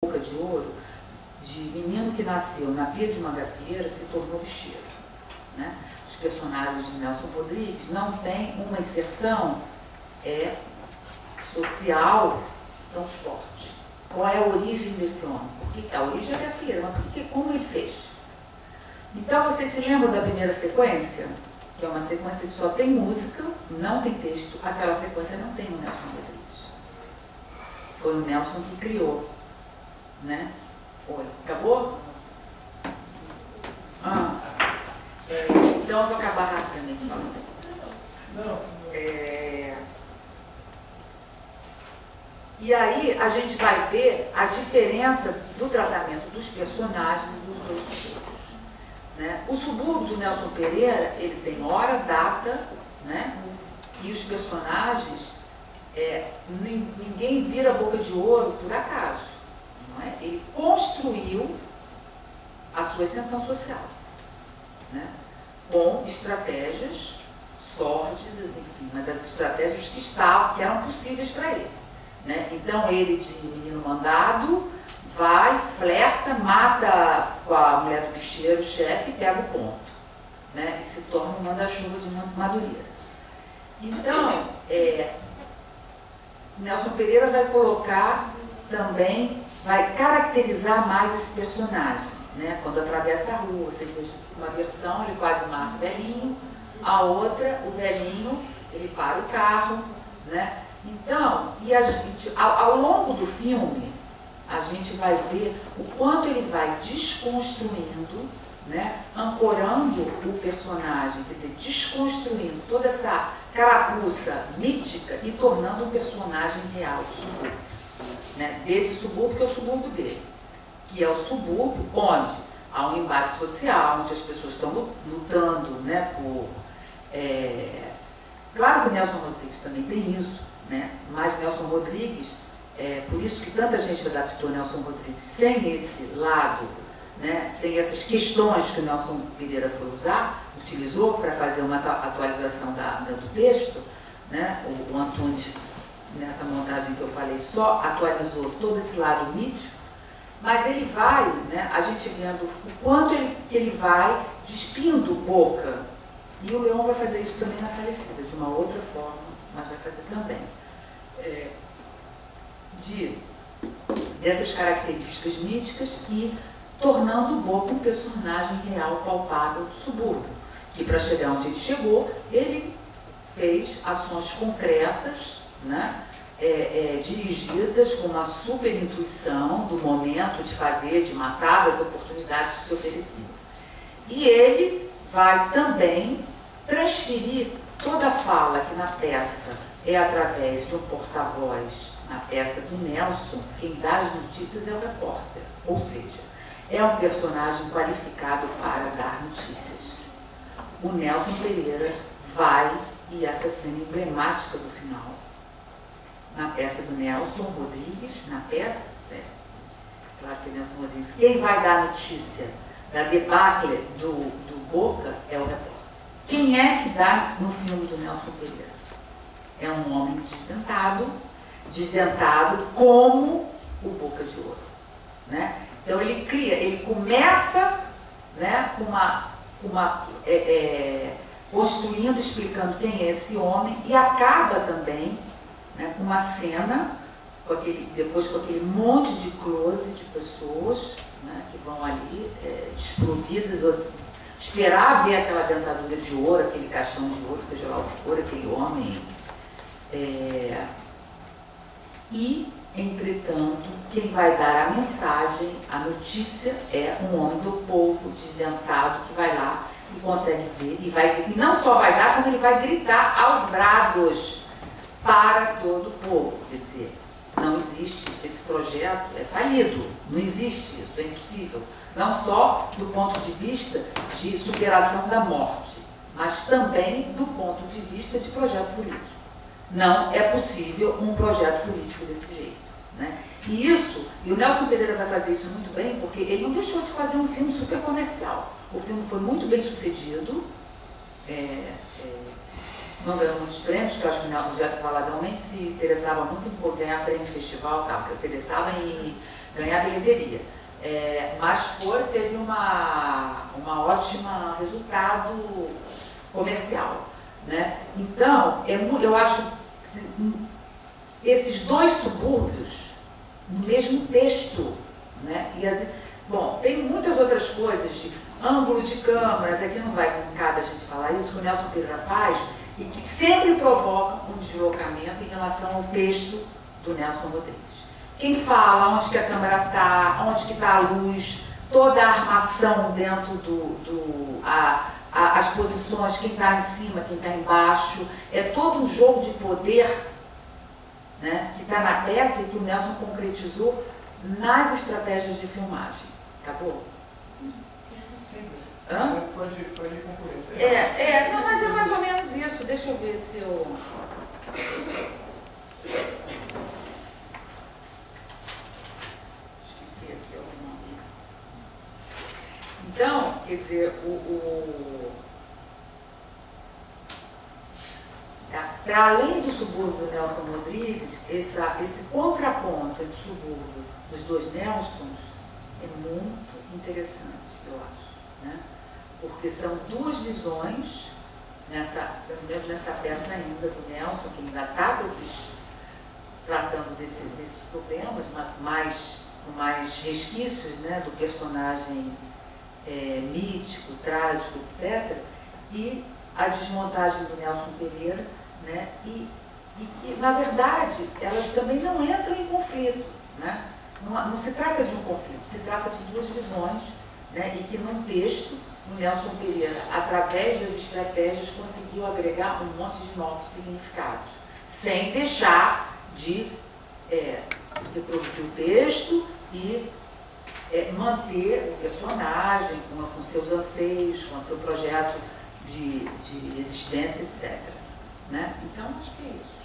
Boca de Ouro, de menino que nasceu na Pia de Mangabeira se tornou bicheiro, né? Os personagens de Nelson Rodrigues não têm uma inserção social tão forte. Qual é a origem desse homem? A origem é gafieira, mas como ele fez? Então, vocês se lembram da primeira sequência? Que é uma sequência que só tem música, não tem texto. Aquela sequência não tem o Nelson Rodrigues. Foi o Nelson que criou, né? Oi, acabou? Então eu vou acabar rapidamente falando. E aí a gente vai ver a diferença do tratamento dos personagens e dos dois subúrbios, né? O subúrbio do Nelson Pereira, ele tem hora, data, né? E os personagens, ninguém vira Boca de Ouro por acaso, não é? Ele construiu a sua ascensão social, né? Com estratégias sórdidas, enfim, mas as estratégias que eram possíveis para ele, né? Então ele, de menino mandado, vai, flerta, mata com a mulher do bicheiro, o chefe, e pega o ponto, né? E se torna um manda-chuva de Madureira. Então, Nelson Pereira vai colocar também, vai caracterizar mais esse personagem, né? Quando atravessa a rua, vocês vejam uma versão, ele quase mata o velhinho, a outra, o velhinho, ele para o carro, né? Então, e a gente, ao longo do filme, a gente vai ver o quanto ele vai desconstruindo, né? Ancorando o personagem, quer dizer, desconstruindo toda essa carapuça mítica e tornando um personagem real, subúrbio, né? Desse subúrbio que é o subúrbio dele, que é o subúrbio onde há um embate social, onde as pessoas estão lutando, né, por... Claro que Nelson Rodrigues também tem isso, né? Mas Nelson Rodrigues, por isso que tanta gente adaptou Nelson Rodrigues sem esse lado, né, sem essas questões que o Nelson Pereira utilizou para fazer uma atualização do texto, né? O Antunes, nessa montagem que eu falei, só atualizou todo esse lado mítico, mas ele vai, né, a gente vendo o quanto ele vai despindo Boca, e o Leão vai fazer isso também na Falecida, de uma outra forma, mas vai fazer também, dessas características míticas e tornando Boca um personagem real, palpável do subúrbio, que para chegar onde ele chegou, ele fez ações concretas, né, dirigidas com uma super intuição do momento de fazer, de matar, das oportunidades que se ofereciam. E ele vai também transferir toda a fala que na peça é através de um porta-voz, na peça do Nelson, quem dá as notícias é o repórter, ou seja, é um personagem qualificado para dar notícias. O Nelson Pereira vai, e essa cena emblemática do final, na peça do Nelson Rodrigues, na peça, claro que Nelson Rodrigues, quem vai dar a notícia da debacle do Boca é o repórter. Quem é que dá no filme do Nelson Pereira? É um homem desdentado como o Boca de Ouro, né? Então ele começa, né, construindo, explicando quem é esse homem e acaba também, né, com uma cena, depois com aquele monte de close de pessoas, né, que vão ali desprovidas, esperar ver aquela dentadura de ouro, aquele caixão de ouro, seja lá o que for, aquele homem. E, entretanto, quem vai dar a mensagem, a notícia, é um homem do povo, desdentado, que vai lá e consegue ver, e não só vai dar, como ele vai gritar aos brados para todo o povo. Quer dizer, não existe, esse projeto é falido, não existe isso, é impossível. Não só do ponto de vista de superação da morte, mas também do ponto de vista de projeto político. Não é possível um projeto político desse jeito, né? E o Nelson Pereira vai fazer isso muito bem, porque ele não deixou de fazer um filme super comercial. O filme foi muito bem sucedido, não ganhou muitos prêmios, porque eu acho que o Gerson Valadão nem se interessava muito em ganhar prêmio festival, tal, que interessava em ganhar bilheteria. Mas teve uma ótima resultado comercial, né? Então, eu acho que esses dois subúrbios, no mesmo texto, né? Bom, tem muitas outras coisas de ângulo de câmeras, aqui não cabe a gente falar isso, que o Nelson Pereira faz, e que sempre provoca um deslocamento em relação ao texto do Nelson Rodrigues. Quem fala, onde que a câmera está, onde que está a luz, toda a armação dentro as posições, quem está em cima, quem está embaixo, é todo um jogo de poder, né, que está na peça e que o Nelson concretizou nas estratégias de filmagem. Acabou? Simples. Hã? Pode concluir. Não, mas é mais ou menos isso. Deixa eu ver se eu... Esqueci aqui alguma coisa. Então, quer dizer, para além do subúrbio do Nelson Rodrigues, esse contraponto entre o subúrbio dos dois Nelsons é muito interessante, eu acho, né? Porque são duas visões, pelo menos nessa peça ainda do Nelson, que ainda está tratando desses problemas, com mais resquícios, né, do personagem mítico, trágico, etc., e a desmontagem do Nelson Pereira, né, e que, na verdade, elas também não entram em conflito, né? Não se trata de um conflito, se trata de duas visões, né, e que num texto, o Nelson Pereira, através das estratégias, conseguiu agregar um monte de novos significados, sem deixar de reproduzir o texto e manter o personagem com seus anseios, com seu projeto de existência, etc. Né? Então, acho que é isso.